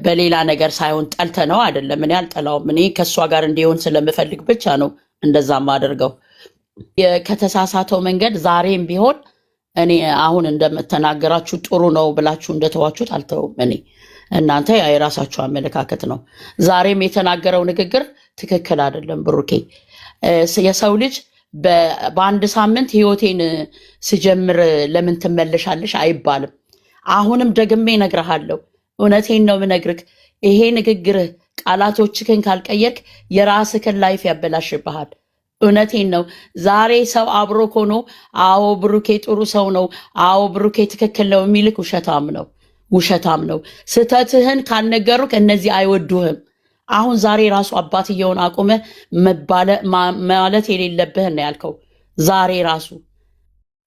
በሌላ ነገር ሳይሆን ጠልተነው አይደለም። እኔ አልጠላውም። እኔ ከእሷ ጋር እንዲሆን ስለምፈልግ ብቻ ነው እንደዛ ማደርገው። ከተሳሳተው መንገድ ዛሬም ቢሆን እኔ አሁን እንደምተናገራችሁ ጥሩ ነው ብላችሁ እንደተዋችሁት አልተውም። እኔ እናንተ የራሳችሁ አመለካከት ነው። ዛሬም የተናገረው ንግግር ትክክል አይደለም። ብሩኬ የሰው ልጅ በአንድ ሳምንት ህይወቴን ስጀምር ለምን ትመለሻለሽ አይባልም። አሁንም ደግሜ እነግርሃለሁ፣ እውነቴን ነው የምነግርህ። ይሄ ንግግርህ ቃላቶችህን ካልቀየርክ የራስህን ላይፍ ያበላሽብሃል። እውነቴን ነው። ዛሬ ሰው አብሮ ሆኖ አዎ ብሩኬ ጥሩ ሰው ነው፣ አዎ ብሩኬ ትክክል ነው የሚልክ ውሸታም ነው፣ ውሸታም ነው። ስህተትህን ካልነገሩክ እነዚህ አይወዱህም። አሁን ዛሬ ራሱ አባትየውን አቁመ ማለት የሌለብህን ነው ያልከው። ዛሬ ራሱ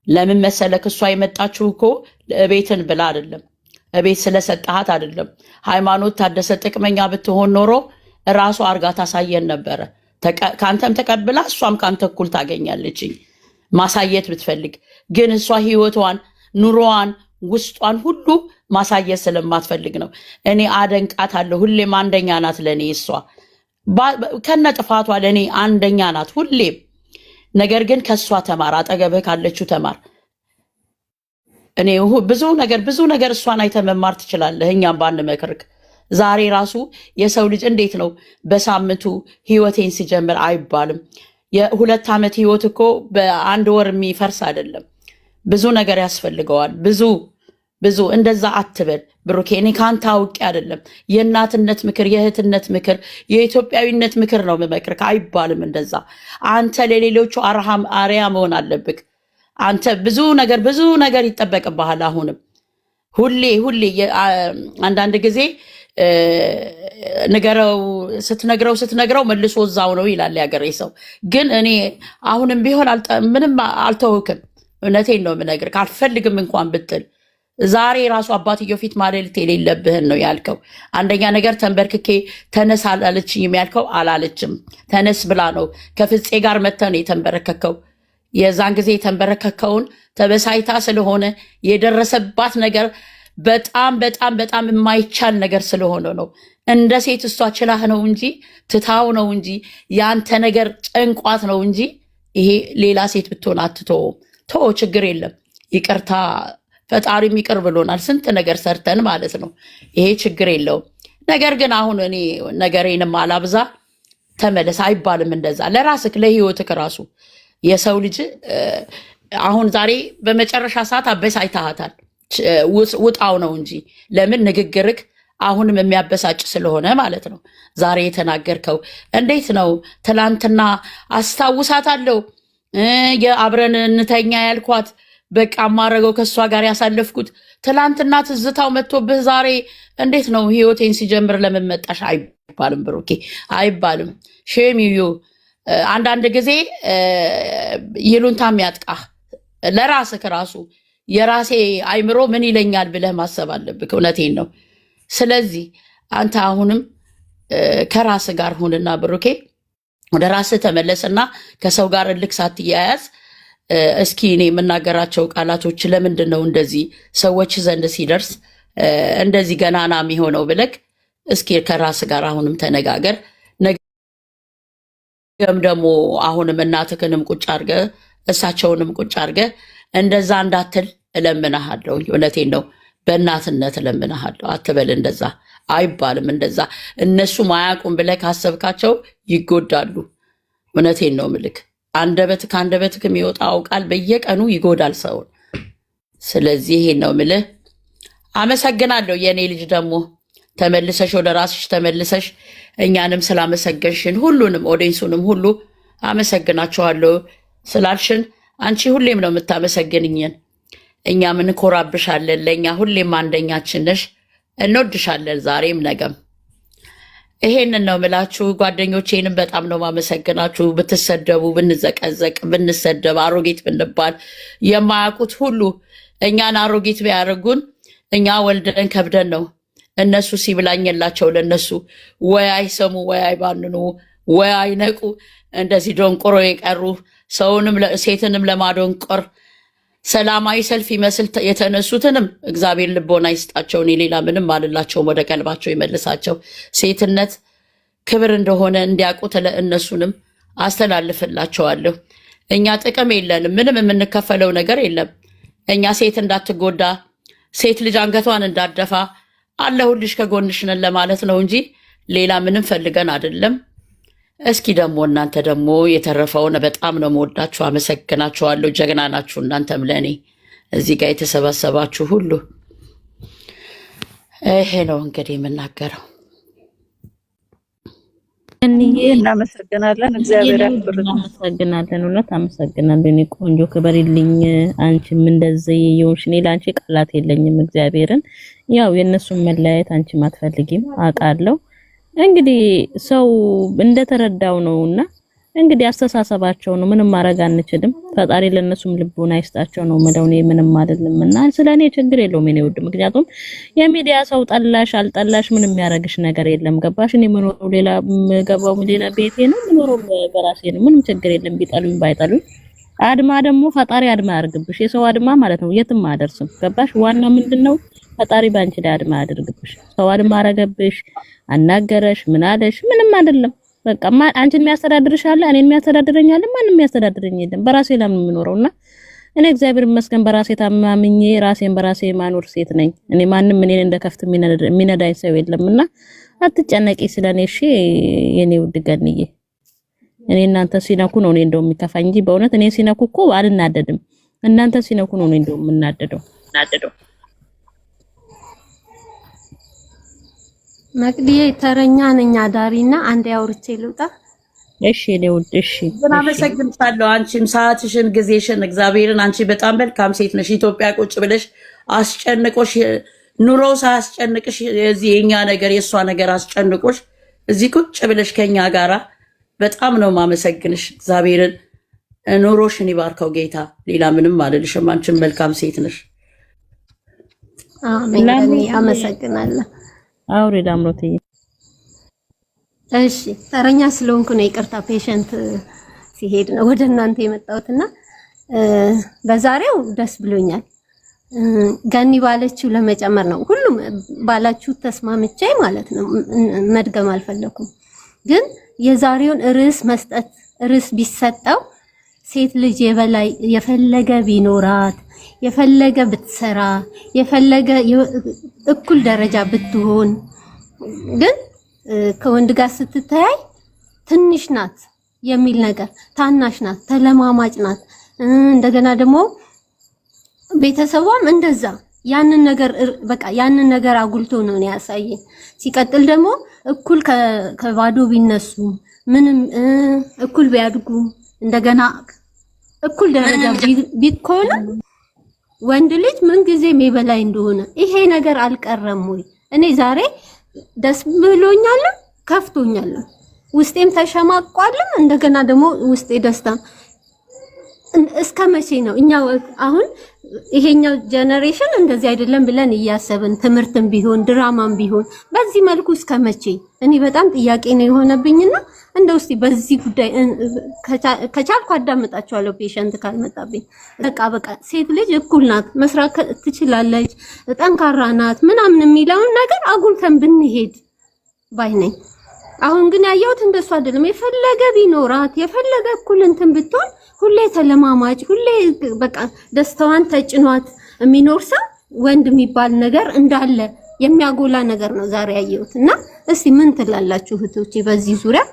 ለምን መሰለክ እሷ የመጣችሁ እኮ እቤትን ብላ አይደለም፣ እቤት ስለሰጠሃት አይደለም። ሃይማኖት ታደሰ ጥቅመኛ ብትሆን ኖሮ ራሱ አርጋ ታሳየን ነበረ። ከአንተም ተቀብላ እሷም ከአንተ እኩል ታገኛለችኝ ማሳየት ብትፈልግ። ግን እሷ ህይወቷን፣ ኑሮዋን፣ ውስጧን ሁሉ ማሳየት ስለማትፈልግ ነው። እኔ አደንቃታለሁ። ሁሌም አንደኛ ናት ለእኔ። እሷ ከነ ጥፋቷ ለእኔ አንደኛ ናት ሁሌም። ነገር ግን ከእሷ ተማር፣ አጠገብህ ካለችው ተማር። እኔ ብዙ ነገር እሷን አይተህ መማር ትችላለህ፣ እኛም ባንመክርክ። ዛሬ ራሱ የሰው ልጅ እንዴት ነው በሳምንቱ ህይወቴን ሲጀምር አይባልም። የ2 ዓመት ህይወት እኮ በአንድ ወር የሚፈርስ አይደለም። ብዙ ነገር ያስፈልገዋል። ብዙ እንደዛ አትበል ብሩኬ። እኔ ከአንተ አውቄ አይደለም። የእናትነት ምክር፣ የእህትነት ምክር፣ የኢትዮጵያዊነት ምክር ነው የምመክርህ። አይባልም እንደዛ። አንተ ለሌሎቹ አርአያ መሆን አለብህ። አንተ ብዙ ነገር ይጠበቅብሃል። አሁንም ሁሌ አንዳንድ ጊዜ ስትነግረው መልሶ እዛው ነው ይላል ያገሬ ሰው። ግን እኔ አሁንም ቢሆን ምንም አልተውክም። እውነቴን ነው የምነግርህ። አልፈልግም እንኳን ብትል ዛሬ ራሱ አባትየው ፊት ማለት የሌለብህን ነው ያልከው። አንደኛ ነገር ተንበርክኬ ተነስ አላለችኝም ያልከው። አላለችም፣ ተነስ ብላ ነው። ከፍፄ ጋር መተህ ነው የተንበረከከው። የዛን ጊዜ የተንበረከከውን ተበሳይታ ስለሆነ የደረሰባት ነገር በጣም የማይቻል ነገር ስለሆነ ነው። እንደ ሴት እሷ ችላህ ነው እንጂ ትታው ነው እንጂ ያንተ ነገር ጨንቋት ነው እንጂ ይሄ ሌላ ሴት ብትሆን አትተውም። ችግር የለም፣ ይቅርታ ፈጣሪም ይቅር ብሎናል። ስንት ነገር ሰርተን ማለት ነው። ይሄ ችግር የለውም። ነገር ግን አሁን እኔ ነገሬንም አላብዛ። ተመለስ አይባልም እንደዛ። ለራስክ ለህይወትክ ራሱ የሰው ልጅ አሁን ዛሬ በመጨረሻ ሰዓት አበሳጭተሃታል። ውጣው ነው እንጂ ለምን ንግግርክ አሁንም የሚያበሳጭ ስለሆነ ማለት ነው። ዛሬ የተናገርከው እንዴት ነው? ትላንትና አስታውሳታለሁ የአብረን እንተኛ ያልኳት በቃ ማረገው ከእሷ ጋር ያሳለፍኩት ትላንትና ትዝታው መጥቶብህ ዛሬ እንዴት ነው ህይወቴን ሲጀምር ለምን መጣሽ አይባልም ብሩኬ፣ አይባልም። ሼም ዩ አንዳንድ ጊዜ ይሉንታም ያጥቃህ። ለራስህ ራሱ የራሴ አይምሮ ምን ይለኛል ብለህ ማሰብ አለብህ። እውነቴን ነው። ስለዚህ አንተ አሁንም ከራስህ ጋር ሁንና ብሩኬ ወደ ራስህ ተመለስና ከሰው ጋር እልክ ሳትያያዝ እስኪ እኔ የምናገራቸው ቃላቶች ለምንድን ነው እንደዚህ ሰዎች ዘንድ ሲደርስ እንደዚህ ገናና የሚሆነው ብለክ እስኪ ከራስህ ጋር አሁንም ተነጋገር። ነገም ደግሞ አሁንም እናትክንም ቁጭ አድርገህ እሳቸውንም ቁጭ አድርገህ እንደዛ እንዳትል እለምንሃለሁ። እውነቴን ነው። በእናትነት እለምንሃለሁ። አትበል እንደዛ። አይባልም እንደዛ። እነሱ ማያውቁም ብለህ ካሰብካቸው ይጎዳሉ። እውነቴን ነው ምልክ አንደበት ከአንደበትህ የሚወጣው ቃል በየቀኑ ይጎዳል ሰውን። ስለዚህ ይሄን ነው ምልህ። አመሰግናለሁ የእኔ ልጅ። ደግሞ ተመልሰሽ ወደ ራስሽ ተመልሰሽ እኛንም ስላመሰገንሽን ሁሉንም ኦዲየንሱንም ሁሉ አመሰግናችኋለሁ ስላልሽን። አንቺ ሁሌም ነው የምታመሰግንኝን። እኛም እንኮራብሻለን። ለእኛ ሁሌም አንደኛችን ነሽ። እንወድሻለን ዛሬም ነገም። ይሄንን ነው ምላችሁ። ጓደኞቼንም በጣም ነው ማመሰግናችሁ። ብትሰደቡ፣ ብንዘቀዘቅ፣ ብንሰደብ፣ አሮጊት ብንባል የማያውቁት ሁሉ እኛን አሮጊት ቢያደርጉን እኛ ወልደን ከብደን ነው። እነሱ ሲብላኝላቸው ለነሱ ወይ አይሰሙ ወይ አይባንኑ ወይ አይነቁ። እንደዚህ ዶንቆሮ የቀሩ ሰውንም ሴትንም ለማዶንቆር ሰላማዊ ሰልፍ ይመስል የተነሱትንም እግዚአብሔር ልቦና ይስጣቸው። እኔ ሌላ ምንም አልላቸውም። ወደ ቀልባቸው ይመልሳቸው። ሴትነት ክብር እንደሆነ እንዲያውቁ እነሱንም አስተላልፍላቸዋለሁ። እኛ ጥቅም የለንም፣ ምንም የምንከፈለው ነገር የለም። እኛ ሴት እንዳትጎዳ፣ ሴት ልጅ አንገቷን እንዳደፋ አለሁልሽ ከጎንሽ ነን ለማለት ነው እንጂ ሌላ ምንም ፈልገን አይደለም። እስኪ ደግሞ እናንተ ደግሞ የተረፈውን በጣም ነው መወዳችሁ፣ አመሰግናችኋለሁ። ጀግና ናችሁ እናንተም ለእኔ እዚህ ጋር የተሰባሰባችሁ ሁሉ። ይሄ ነው እንግዲህ የምናገረው። እንዬ እናመሰግናለን። እግዚአብሔር ያክብርልን። እናመሰግናለን። እውነት አመሰግናለሁ። እኔ ቆንጆ ክበሪልኝ። አንቺም እንደዚህ የሆንሽ እኔ ለአንቺ ቃላት የለኝም። እግዚአብሔርን ያው የእነሱን መለያየት አንቺም አትፈልጊም አውቃለሁ። እንግዲህ ሰው እንደተረዳው ነውና እንግዲህ አስተሳሰባቸው ነው። ምንም ማድረግ አንችልም። ፈጣሪ ለነሱም ልቦና ይስጣቸው ነው የምለው። እኔ ምንም አይደለምና ስለኔ ችግር የለውም የኔ ውድ። ምክንያቱም የሚዲያ ሰው ጠላሽ አልጠላሽ ምንም ያረግሽ ነገር የለም። ገባሽ? እኔ የምኖረው ሌላ ገባው ሌላ ቤቴ ነው የምኖረው በራሴ ነው። ምንም ችግር የለም ቢጠሉኝ ባይጠሉኝ። አድማ ደግሞ ፈጣሪ አድማ ያርግብሽ። የሰው አድማ ማለት ነው የትም አደርስም። ገባሽ? ዋና ምንድነው ፈጣሪ ባንቺ ላይ አድማ ያድርግብሽ። ሰው አድማ አረገብሽ፣ አናገረሽ፣ ምን አለሽ ምንም አይደለም። በቃ አንቺን የሚያስተዳድርሽ አለ፣ እኔን የሚያስተዳድረኝ አለ፣ ማንንም የሚያስተዳድረኝ የለም። በራሴ ላይ ነው የምኖረውና እኔ እግዚአብሔር ይመስገን በራሴ ታማምኜ ራሴን በራሴ ማኖር ሴት ነኝ። እኔ ማንንም እኔን እንደከፍት የሚነዳኝ ሰው የለምና አትጨነቂ ስለኔ እሺ የኔ ውድ ገንዬ። እኔ እናንተ ሲነኩ ነው እኔ እንደው የሚከፋኝ እንጂ በእውነት እኔ ሲነኩ እኮ አልናደድም። እናንተ ሲነኩ ነው እኔ እንደው የምናደደው። መቅዲዬ ተረኛ ነኝ አዳሪና አንድ ያውርቼ ልውጣ። እሺ ለውድ እሺ ግን አመሰግንሻለሁ። አንቺም ሰዓትሽን ጊዜሽን እግዚአብሔርን አንቺ በጣም መልካም ሴት ነሽ። ኢትዮጵያ ቁጭ ብለሽ አስጨንቆሽ ኑሮ ሳያስጨንቅሽ የዚህ የኛ ነገር የሷ ነገር አስጨንቆሽ እዚህ ቁጭ ብለሽ ከኛ ጋራ በጣም ነው ማመሰግንሽ። እግዚአብሔርን ኑሮሽን ይባርከው ጌታ። ሌላ ምንም አልልሽም። አንቺም መልካም ሴት ነሽ። አሜን። አመሰግናለሁ። አውሬ ዳምሮቴ እሺ ተረኛ ስለሆንኩ ነው ይቅርታ። ፔሸንት ሲሄድ ነው ወደ እናንተ የመጣሁትና በዛሬው ደስ ብሎኛል። ገኒ ባለችው ለመጨመር ነው። ሁሉም ባላችሁ ተስማምቼ ማለት ነው መድገም አልፈለኩም። ግን የዛሬውን ርዕስ ቢሰጠው ሴት ልጅ የበላይ የፈለገ ቢኖራት የፈለገ ብትሰራ የፈለገ እኩል ደረጃ ብትሆን ግን ከወንድ ጋር ስትተያይ ትንሽ ናት የሚል ነገር፣ ታናሽ ናት፣ ተለማማጭ ናት። እንደገና ደግሞ ቤተሰቧም እንደዛ ያንን ነገር አጉልቶ ነው ያሳየኝ። ሲቀጥል ደግሞ እኩል ከባዶ ቢነሱ ምንም እኩል ቢያድጉ እንደገና እኩል ደረጃ ቢኮኑ ወንድ ልጅ ምን ጊዜም የበላይ እንደሆነ ይሄ ነገር አልቀረም ወይ? እኔ ዛሬ ደስ ብሎኛል፣ ከፍቶኛል፣ ውስጤም ተሸማቋል። እንደገና ደግሞ ውስጤ ደስታ እስከ መቼ ነው እኛ አሁን ይሄኛው ጀነሬሽን እንደዚህ አይደለም ብለን እያሰብን ትምህርትም ቢሆን ድራማም ቢሆን በዚህ መልኩ እስከ መቼ? እኔ በጣም ጥያቄ ነው የሆነብኝና እንደው እስቲ በዚህ ጉዳይ ከቻልኩ አዳምጣቸዋለሁ ፔሸንት ካልመጣብኝ። በቃ ሴት ልጅ እኩል ናት፣ መስራት ትችላለች፣ ጠንካራ ናት ምናምን የሚለውን ነገር አጉልተን ብንሄድ ባይ ነኝ። አሁን ግን ያየሁት እንደሱ አይደለም። የፈለገ ቢኖራት የፈለገ እኩል እንትን ብትሆን ሁሌ ተለማማጭ ሁሌ በቃ ደስታዋን ተጭኗት የሚኖር ሰው ወንድ የሚባል ነገር እንዳለ የሚያጎላ ነገር ነው ዛሬ ያየሁት። እና እስቲ ምን ትላላችሁ እህቶቼ በዚህ ዙሪያ?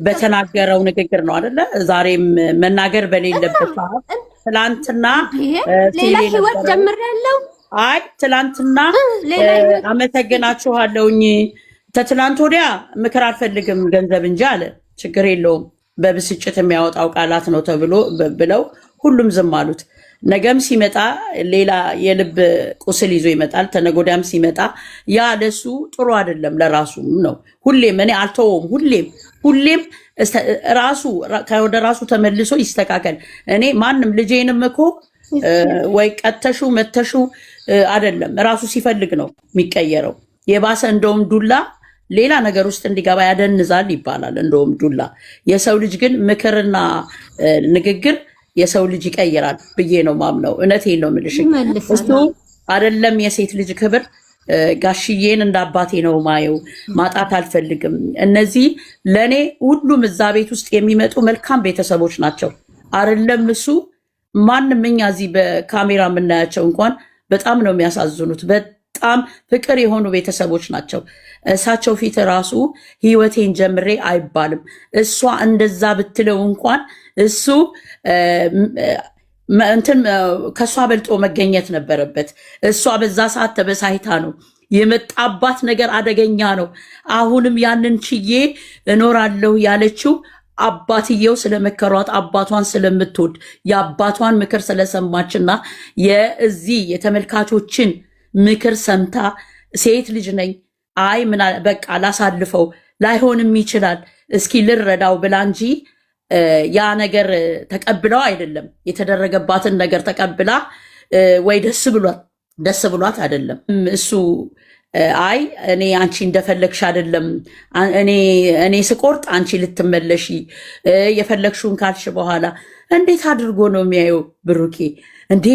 በተናገረው ንግግር ነው አይደለ? ዛሬም መናገር በሌለበት ሰዓት ትላንትና ሌላ ህይወት ጀምሬያለሁ። አይ ትላንትና አመሰግናችኋለሁኝ ተትላንት ወዲያ ምክር አልፈልግም ገንዘብ እንጂ አለ። ችግር የለውም በብስጭት የሚያወጣው ቃላት ነው ተብሎ ብለው ሁሉም ዝም አሉት። ነገም ሲመጣ ሌላ የልብ ቁስል ይዞ ይመጣል። ተነጎዳም ሲመጣ ያ ለሱ ጥሩ አይደለም፣ ለራሱም ነው። ሁሌም እኔ አልተወውም። ሁሌም ራሱ ወደ ራሱ ተመልሶ ይስተካከል። እኔ ማንም ልጄንም እኮ ወይ ቀተሹ መተሹ አይደለም፣ ራሱ ሲፈልግ ነው የሚቀየረው። የባሰ እንደውም ዱላ ሌላ ነገር ውስጥ እንዲገባ ያደንዛል ይባላል። እንደውም ዱላ የሰው ልጅ ግን ምክርና ንግግር የሰው ልጅ ይቀይራል ብዬ ነው ማምነው። እውነቴን ነው የምልሽ። እሱ አይደለም የሴት ልጅ ክብር ጋሽዬን እንደ አባቴ ነው ማየው። ማጣት አልፈልግም። እነዚህ ለእኔ ሁሉም እዛ ቤት ውስጥ የሚመጡ መልካም ቤተሰቦች ናቸው። አይደለም እሱ ማንም እኛ እዚህ በካሜራ የምናያቸው እንኳን በጣም ነው የሚያሳዝኑት። በጣም ፍቅር የሆኑ ቤተሰቦች ናቸው። እሳቸው ፊት ራሱ ህይወቴን ጀምሬ አይባልም። እሷ እንደዛ ብትለው እንኳን እሱ እንትን ከእሷ በልጦ መገኘት ነበረበት። እሷ በዛ ሰዓት ተበሳይታ ነው የመጣባት ነገር አደገኛ ነው። አሁንም ያንን ችዬ እኖራለሁ ያለችው አባትየው ስለመከሯት አባቷን ስለምትወድ የአባቷን ምክር ስለሰማችና የዚህ የተመልካቾችን ምክር ሰምታ ሴት ልጅ ነኝ አይ በቃ ላሳልፈው ላይሆንም ይችላል እስኪ ልረዳው ብላ እንጂ ያ ነገር ተቀብለው አይደለም። የተደረገባትን ነገር ተቀብላ ወይ ደስ ብሏት አይደለም። እሱ አይ እኔ አንቺ እንደፈለግሽ አይደለም፣ እኔ ስቆርጥ አንቺ ልትመለሺ የፈለግሽውን ካልሽ በኋላ እንዴት አድርጎ ነው የሚያየው? ብሩኬ እንዴ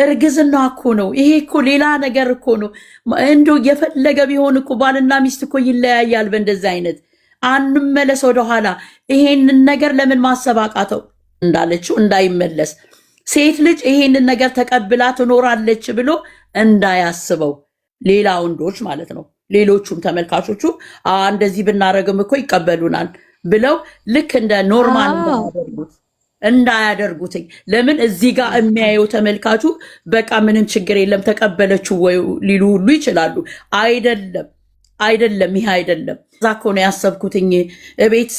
እርግዝና እኮ ነው ይሄ እኮ ሌላ ነገር እኮ ነው። እንዶ የፈለገ ቢሆን እኮ ባልና ሚስት እኮ ይለያያል። በእንደዚህ አይነት አንመለስ ወደኋላ። ይሄንን ነገር ለምን ማሰብ አቃተው? እንዳለችው እንዳይመለስ ሴት ልጅ ይሄንን ነገር ተቀብላ ትኖራለች ብሎ እንዳያስበው ሌላ ወንዶች ማለት ነው። ሌሎቹም ተመልካቾቹ እንደዚህ ብናረግም እኮ ይቀበሉናል ብለው ልክ እንደ ኖርማል እንዳያደርጉትኝ። ለምን እዚህ ጋር የሚያየው ተመልካቹ በቃ ምንም ችግር የለም ተቀበለችው ወይ ሊሉ ሁሉ ይችላሉ። አይደለም ይሄ አይደለም። እዛ እኮ ነው ያሰብኩትኝ ቤት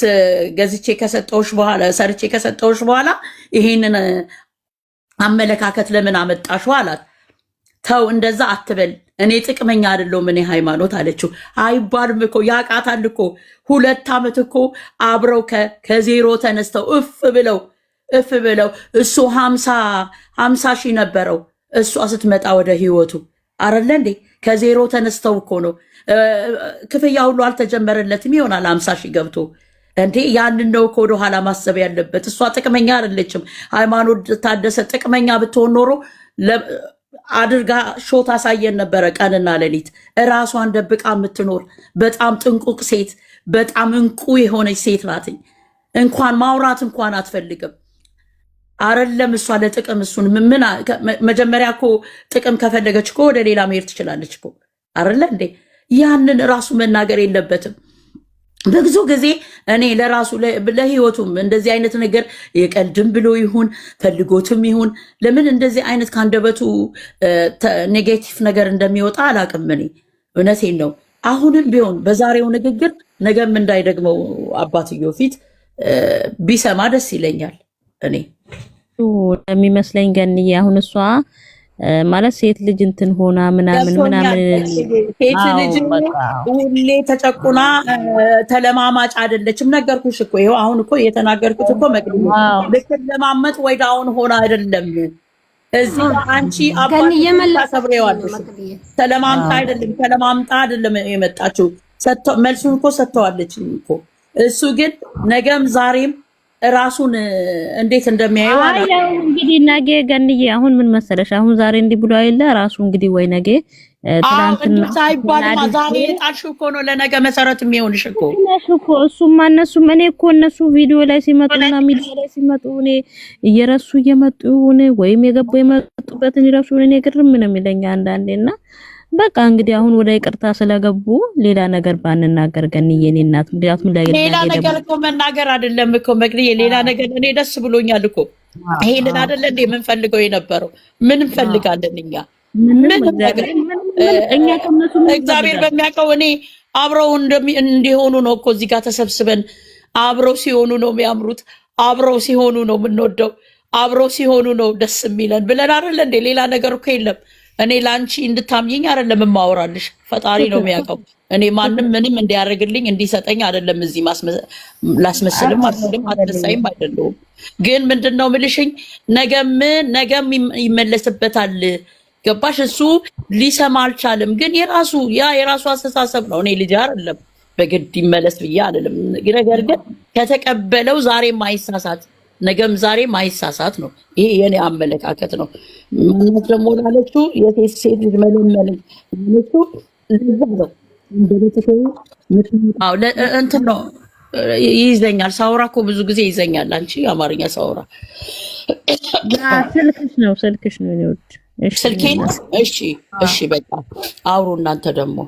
ገዝቼ ከሰጠውሽ በኋላ ሰርቼ ከሰጠውሽ በኋላ ይሄንን አመለካከት ለምን አመጣሽው አላት። ተው እንደዛ አትበል፣ እኔ ጥቅመኛ አይደለሁም እኔ ሃይማኖት አለችው። አይባልም እኮ ያቃታል እኮ 2 ዓመት እኮ አብረው ከዜሮ ተነስተው እፍ ብለው እሱ 50 ሺህ ነበረው እሷ ስትመጣ ወደ ህይወቱ አረለ እንዴ ከዜሮ ተነስተው እኮ ነው። ክፍያ ሁሉ አልተጀመረለትም ይሆናል 50 ሺህ ገብቶ እንዴ ያንን ነው እኮ ወደኋላ ማሰብ ያለበት። እሷ ጥቅመኛ አይደለችም። ሃይማኖት ታደሰ ጥቅመኛ ብትሆን ኖሮ አድርጋ ሾት አሳየን ነበረ። ቀንና ሌሊት እራሷን ደብቃ የምትኖር በጣም ጥንቁቅ ሴት፣ በጣም እንቁ የሆነች ሴት ናትኝ። እንኳን ማውራት እንኳን አትፈልግም። አረለም እሷ ለጥቅም እሱን መጀመሪያ እኮ ጥቅም ከፈለገች እኮ ወደ ሌላ መሄድ ትችላለች እኮ አረለ እንዴ? ያንን ራሱ መናገር የለበትም። በብዙ ጊዜ እኔ ለራሱ ለህይወቱም እንደዚህ አይነት ነገር የቀልድም ብሎ ይሁን ፈልጎትም ይሁን ለምን እንደዚህ አይነት ከአንደበቱ ኔጌቲቭ ነገር እንደሚወጣ አላቅም። እኔ እውነቴን ነው። አሁንም ቢሆን በዛሬው ንግግር ነገም እንዳይደግመው አባትየው ፊት ቢሰማ ደስ ይለኛል። እኔ የሚመስለኝ ገንዬ አሁን እሷ ማለት ሴት ልጅ እንትን ሆና ምናምን ሴት ልጅ ሁሌ ተጨቁና ተለማማጭ አይደለችም። ነገርኩሽ እኮ ይኸው አሁን እኮ የተናገርኩት እኮ ልትለማመጥ ወይ ዳውን ሆና አይደለም። እዚህ አንቺ አባሰብሬዋለሽ ተለማምጣ አይደለም የመጣችው። መልሱን እኮ ሰጥተዋለች እኮ። እሱ ግን ነገም ዛሬም ራሱን እንዴት እንደሚያየው እንግዲህ ነገ ገንዬ አሁን ምን መሰለሽ አሁን ዛሬ እንዲህ ብሎ አይደለ ራሱ እንግዲህ ወይ ነገ ትላንትና ሳይባልማ ዛሬ የጣልሽው እኮ ነው ለነገ መሰረት የሚሆንሽ እኮ እሱማ እነሱም እኔ እኮ እነሱ ቪዲዮ ላይ ሲመጡና ሚዲያ ላይ ሲመጡ እኔ እየረሱ እየመጡ ይሁን ወይም የገቡ የመጡበትን ይረሱ እኔ ግርም ነው የሚለኝ አንዳንዴና በቃ እንግዲህ አሁን ወደ ይቅርታ ስለገቡ ሌላ ነገር ባንናገር ገንዬ የኔ እናት ምክንያቱም ሌላ ነገር እኮ መናገር አይደለም እኮ መግደዬ ሌላ ነገር እኔ ደስ ብሎኛል እኮ ይሄንን አይደለ እንዴ የምንፈልገው የነበረው ምን እንፈልጋለን እኛ እግዚአብሔር በሚያውቀው እኔ አብረው እንዲሆኑ ነው እኮ እዚህ ጋር ተሰብስበን አብረው ሲሆኑ ነው የሚያምሩት አብረው ሲሆኑ ነው የምንወደው አብረው ሲሆኑ ነው ደስ የሚለን ብለን አይደለ እንዴ ሌላ ነገር እኮ የለም እኔ ላንቺ እንድታምኚኝ አይደለም የማወራልሽ ፈጣሪ ነው የሚያውቀው እኔ ማንም ምንም እንዲያደርግልኝ እንዲሰጠኝ አይደለም እዚህ ላስመስልም አትነሳይም አይደለሁም ግን ምንድነው ምልሽኝ ነገም ይመለስበታል ገባሽ እሱ ሊሰማ አልቻለም ግን የራሱ አስተሳሰብ ነው እኔ ልጅ አይደለም በግድ ይመለስ ብዬ አይደለም ነገር ግን ከተቀበለው ዛሬ ማይሳሳት ነገም ዛሬም አይሳሳት ነው። ይሄ የኔ አመለካከት ነው። ማናት ደግሞ ላለችው የሴት ሴት ልጅ መለመን ላለችው ለዛ ነው እንደ ቤተሰቡ እንትን ነው ይይዘኛል። ሳውራ እኮ ብዙ ጊዜ ይዘኛል። አንቺ አማርኛ ሳውራ ስልክሽ ነው ይወድ ስልኬ። እሺ በቃ አውሩ እናንተ ደግሞ